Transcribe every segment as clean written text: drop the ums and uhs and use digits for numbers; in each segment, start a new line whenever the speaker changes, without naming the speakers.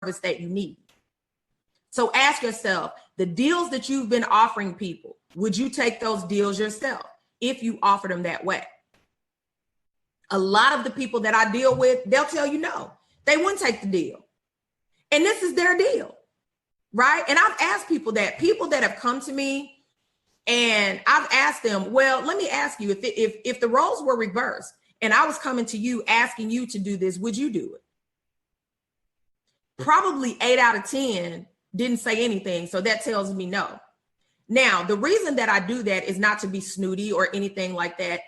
that you need. So ask yourself, the deals that you've been offering people, would you take those deals yourself if you offer them that way? A lot of the people that I deal with, they'll tell you no, they wouldn't take the deal. And this is their deal, right? And I've asked people that have come to me, and I've asked them, well, let me ask you, if the roles were reversed and I was coming to you asking you to do this, would you do it? Probably 8 out of 10 didn't say anything. So that tells me no. Now, the reason that I do that is not to be snooty or anything like that.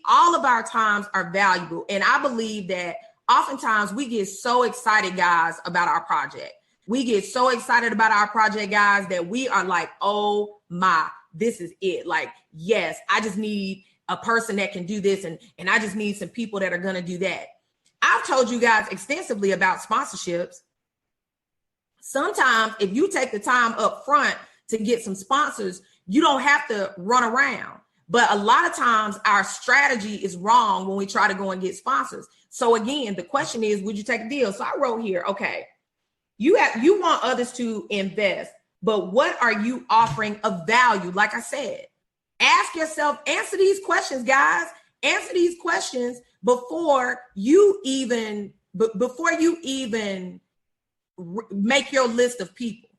All of our times are valuable. And I believe that oftentimes we get so excited, guys, about our project. We get so excited about our project, guys, that we are like, oh my, this is it. Like, yes, I just need a person that can do this. And I just need some people that are going to do that. I've told you guys extensively about sponsorships. Sometimes if you take the time up front to get some sponsors, you don't have to run around. But a lot of times our strategy is wrong when we try to go and get sponsors. So again, the question is, would you take a deal? So I wrote here, okay, you want others to invest, but what are you offering of value? Like I said, ask yourself, answer these questions, guys. Answer these questions before you even make your list of people,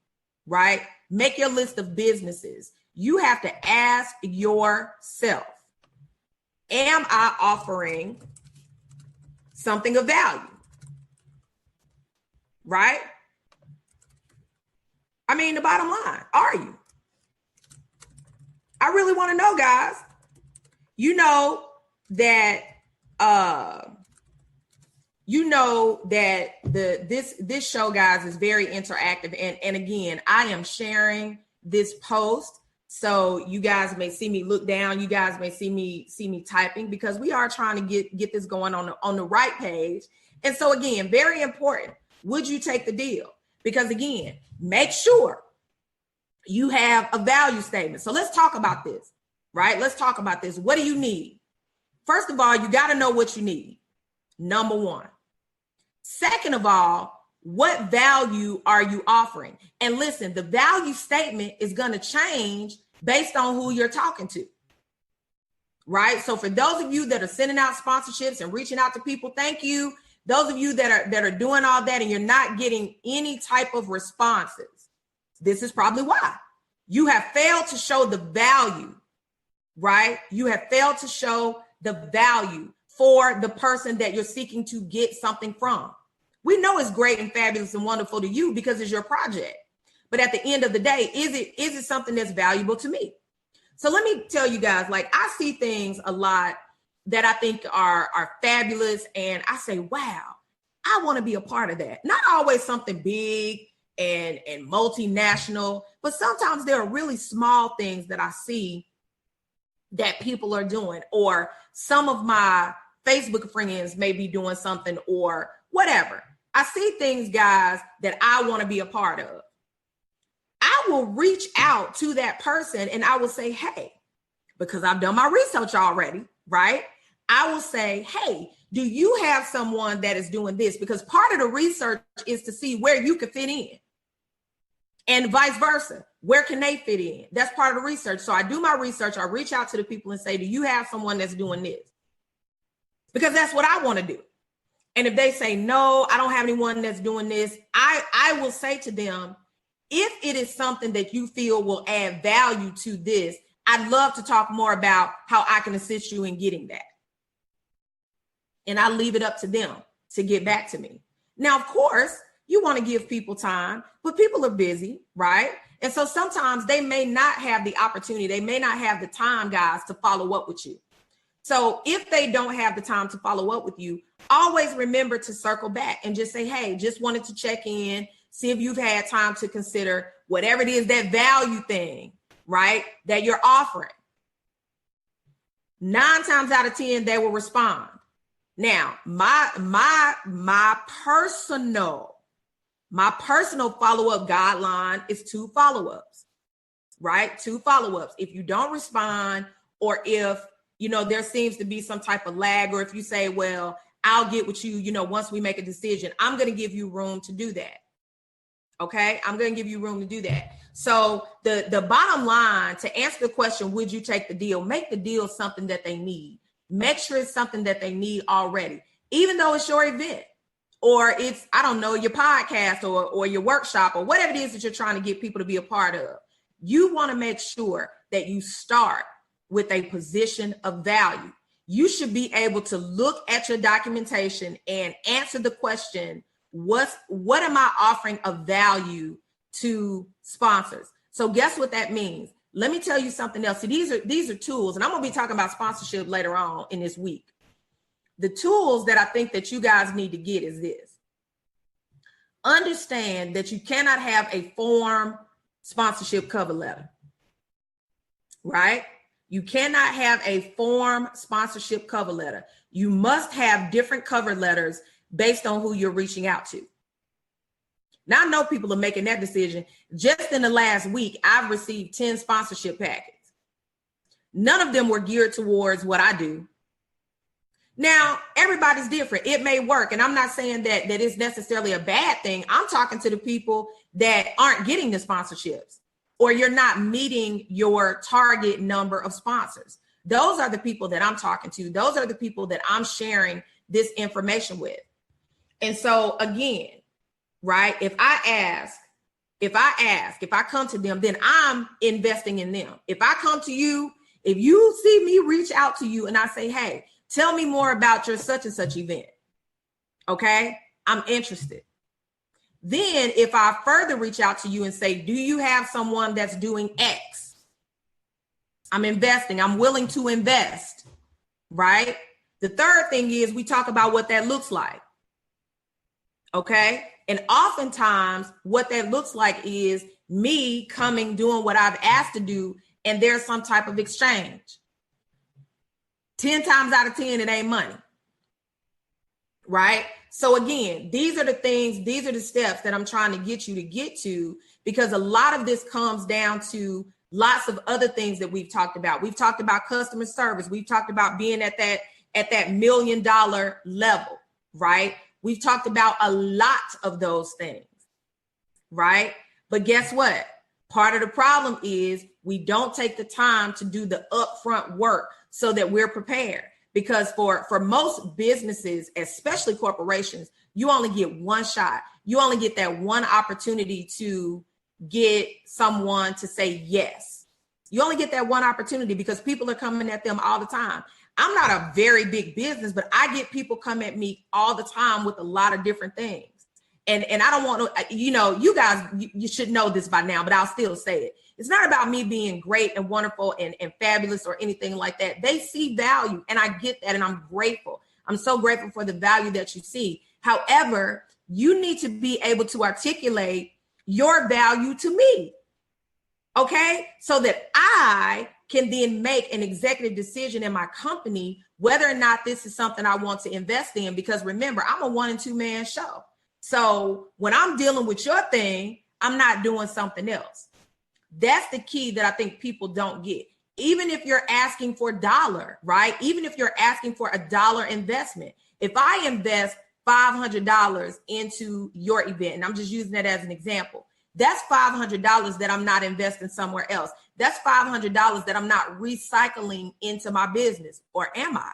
right? Make your list of businesses. You have to ask yourself, am I offering something of value? Right? I mean, the bottom line, are you? I really want to know, guys. You know that this show, guys, is very interactive. And again, I am sharing this post. So you guys may see me look down. You guys may see me typing, because we are trying to get this going on the right page. And so again, very important. Would you take the deal? Because again, make sure you have a value statement. So let's talk about this, right? Let's talk about this. What do you need? First of all, you got to know what you need. Number one. Second of all, what value are you offering? And listen, the value statement is going to change based on who you're talking to, right? So for those of you that are sending out sponsorships and reaching out to people, thank you. Those of you that are doing all that and you're not getting any type of responses, this is probably why. You have failed to show the value, right? You have failed to show the value for the person that you're seeking to get something from. We know it's great and fabulous and wonderful to you because it's your project. But at the end of the day, is it something that's valuable to me? So let me tell you guys, like, I see things a lot that I think are fabulous. And I say, wow, I want to be a part of that. Not always something big and multinational, but sometimes there are really small things that I see that people are doing, or some of my Facebook friends may be doing something or whatever. I see things, guys, that I want to be a part of. I will reach out to that person and I will say, hey, because I've done my research already, right? I will say, hey, do you have someone that is doing this? Because part of the research is to see where you can fit in, and vice versa. Where can they fit in? That's part of the research. So I do my research. I reach out to the people and say, do you have someone that's doing this? Because that's what I want to do. And if they say, no, I don't have anyone that's doing this, I will say to them, if it is something that you feel will add value to this, I'd love to talk more about how I can assist you in getting that. And I leave it up to them to get back to me. Now, of course, you want to give people time, but people are busy, right? And so sometimes they may not have the opportunity. They may not have the time, guys, to follow up with you. So if they don't have the time to follow up with you, always remember to circle back and just say, hey, just wanted to check in, see if you've had time to consider whatever it is, that value thing, right, that you're offering. 9 times out of 10, they will respond. Now, my personal follow-up guideline is 2 follow-ups, right? 2 follow-ups. If you don't respond, or if, there seems to be some type of lag, or if you say, well, I'll get with you, once we make a decision, I'm going to give you room to do that. Okay, I'm going to give you room to do that. So the bottom line, to answer the question, would you take the deal? Make the deal something that they need. Make sure it's something that they need already, even though it's your event or it's, I don't know, your podcast or your workshop or whatever it is that you're trying to get people to be a part of. You want to make sure that you start with a position of value. You should be able to look at your documentation and answer the question, what am I offering of value to sponsors? So guess what that means? Let me tell you something else. See, these are tools, and I'm going to be talking about sponsorship later on in this week. The tools that I think that you guys need to get is this. Understand that you cannot have a form sponsorship cover letter, right? You cannot have a form sponsorship cover letter. You must have different cover letters based on who you're reaching out to. Now, I know people are making that decision. Just in the last week, I've received 10 sponsorship packets. None of them were geared towards what I do. Now, everybody's different. It may work. And I'm not saying that it's necessarily a bad thing. I'm talking to the people that aren't getting the sponsorships, or you're not meeting your target number of sponsors. Those are the people that I'm talking to. Those are the people that I'm sharing this information with. And so again, right, if I come to them, then I'm investing in them. If I come to you, if you see me reach out to you and I say, hey, tell me more about your such and such event. Okay, I'm interested. Then if I further reach out to you and say, do you have someone that's doing X? I'm investing. I'm willing to invest, right? The third thing is we talk about what that looks like. Okay. And oftentimes what that looks like is me coming, doing what I've asked to do, and there's some type of exchange. 10 times out of 10, it ain't money. Right? So again, these are the things, these are the steps that I'm trying to get you to get to, because a lot of this comes down to lots of other things that we've talked about. We've talked about customer service. We've talked about being at that $1 million level, right? We've talked about a lot of those things, right? But guess what? Part of the problem is we don't take the time to do the upfront work so that we're prepared. Because for most businesses, especially corporations, you only get one shot. You only get that one opportunity to get someone to say yes. You only get that one opportunity because people are coming at them all the time. I'm not a very big business, but I get people come at me all the time with a lot of different things. And I don't want to, you guys, you should know this by now, but I'll still say it. It's not about me being great and wonderful and fabulous or anything like that. They see value, and I get that, and I'm grateful. I'm so grateful for the value that you see. However, you need to be able to articulate your value to me, okay? So that I can then make an executive decision in my company whether or not this is something I want to invest in. Because remember, I'm a 1 and 2 man show. So when I'm dealing with your thing, I'm not doing something else. That's the key that I think people don't get. Even if you're asking for $1, right? Even if you're asking for $1 investment, if I invest $500 into your event, and I'm just using that as an example, that's $500 that I'm not investing somewhere else. That's $500 that I'm not recycling into my business, or am I?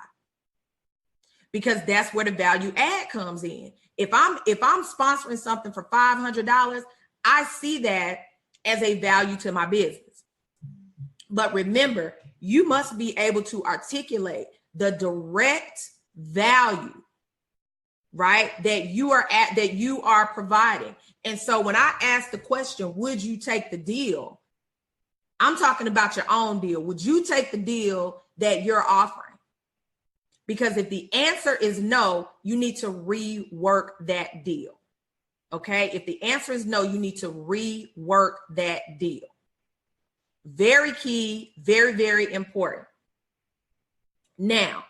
Because that's where the value add comes in. If I'm sponsoring something for $500, I see that as a value to my business. But remember, you must be able to articulate the direct value, right, that you are providing. And so when I ask the question, would you take the deal? I'm talking about your own deal. Would you take the deal that you're offering? Because if the answer is no, you need to rework that deal. Okay. If the answer is no, you need to rework that deal. Very key, very, very important. Now,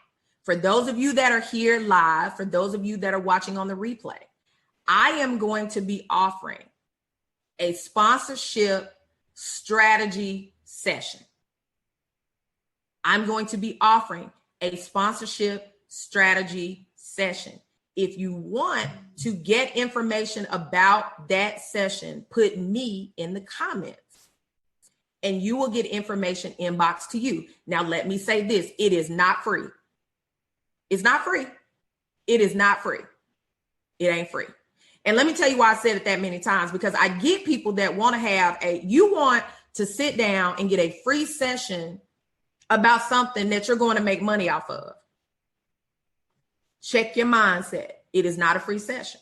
for those of you that are here live, for those of you that are watching on the replay, I am going to be offering a sponsorship strategy session. I'm going to be offering a sponsorship strategy session. If you want to get information about that session, put me in the comments and you will get information inboxed to you. Now, let me say this. It is not free. It's not free. It is not free. It ain't free. And let me tell you why I said it that many times, because I get people that want to have you want to sit down and get a free session about something that you're going to make money off of. Check your mindset. It is not a free session,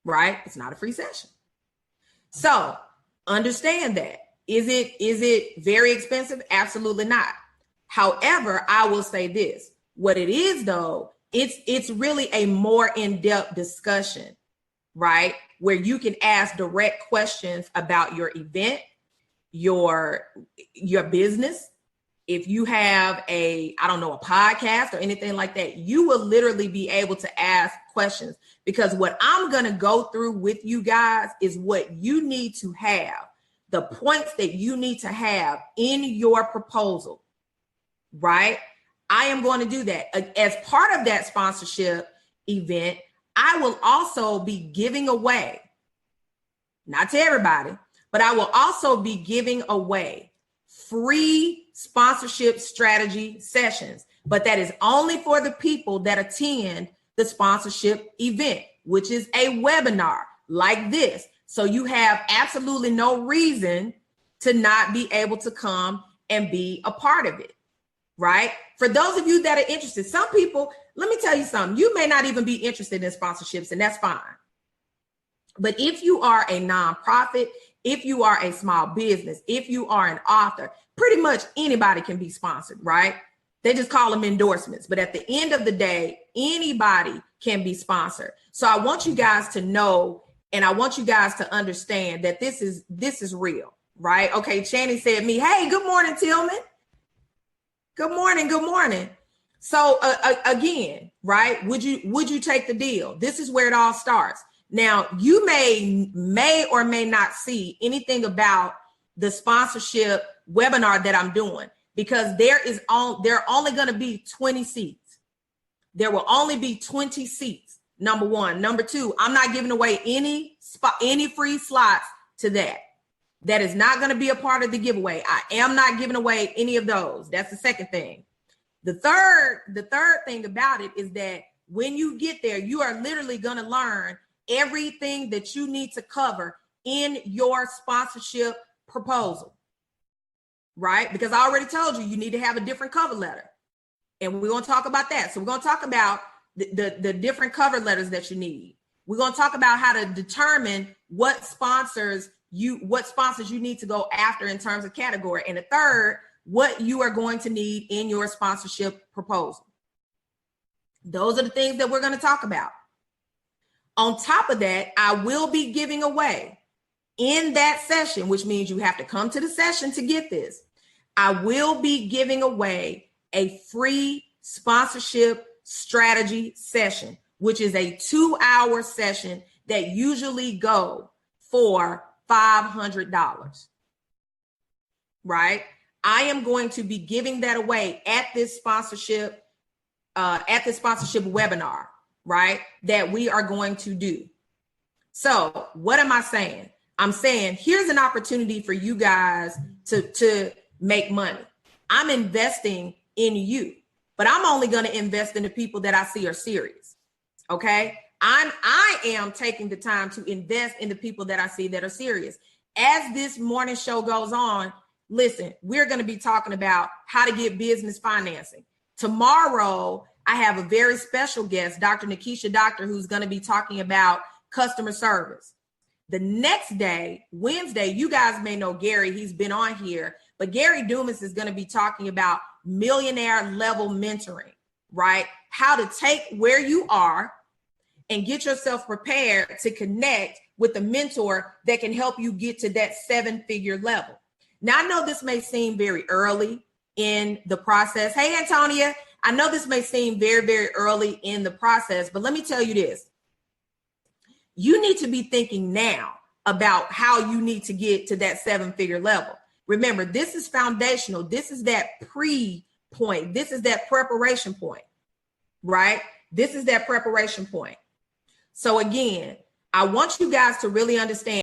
right? It's not a free session. So understand that. Is it very expensive? Absolutely not. However, I will say this. What it is, though, it's really a more in-depth discussion, right? Where you can ask direct questions about your event, your business. If you have a podcast or anything like that, you will literally be able to ask questions, because what I'm going to go through with you guys is what you need to have, the points that you need to have in your proposal, right? I am going to do that. As part of that sponsorship event, I will also be giving away, not to everybody, but I will also be giving away free sponsorship strategy sessions. But that is only for the people that attend the sponsorship event, which is a webinar like this. So you have absolutely no reason to not be able to come and be a part of it, right? For those of you that are interested, some people, let me tell you something, you may not even be interested in sponsorships, and that's fine. But if you are a nonprofit, if you are a small business, if you are an author, pretty much anybody can be sponsored, right? They just call them endorsements. But at the end of the day, anybody can be sponsored. So I want you guys to know, and I want you guys to understand that this is real, right? Okay, Channing said me, hey, good morning, Tillman. Good morning, good morning. So again, right, would you take the deal? This is where it all starts. Now, you may or may not see anything about the sponsorship webinar that I'm doing, because there are only going to be 20 seats. There will only be 20 seats. Number one. Number two, I'm not giving away any free slots to that. That is not going to be a part of the giveaway. I am not giving away any of those. That's the second thing. The third thing about it is that when you get there, you are literally going to learn everything that you need to cover in your sponsorship proposal, right? Because I already told you need to have a different cover letter, and we're going to talk about that. So we're going to talk about the different cover letters that you need. We're going to talk about how to determine what sponsors you need to go after in terms of category. And the third, what you are going to need in your sponsorship proposal. Those are the things that we're going to talk about. On top of that, I will be giving away in that session, which means you have to come to the session to get this. I will be giving away a free sponsorship strategy session, which is a 2-hour session that usually go for $500, right? I am going to be giving that away at this sponsorship webinar, right? That we are going to do. So what am I saying? I'm saying here's an opportunity for you guys to make money. I'm investing in you, but I'm only going to invest in the people that I see are serious. Okay. I am taking the time to invest in the people that I see that are serious. As this morning show goes on, listen, we're going to be talking about how to get business financing. Tomorrow, I have a very special guest, Dr. Nikisha Doctor, who's going to be talking about customer service. The next day, Wednesday, you guys may know Gary. He's been on here, but Gary Dumas is going to be talking about millionaire level mentoring, right? How to take where you are and get yourself prepared to connect with a mentor that can help you get to that 7-figure level. Now, I know this may seem very early in the process. Hey, Antonia, I know this may seem very, very early in the process, but let me tell you this. You need to be thinking now about how you need to get to that 7-figure level. Remember, this is foundational. This is that pre-point. This is that preparation point, right? This is that preparation point. So again, I want you guys to really understand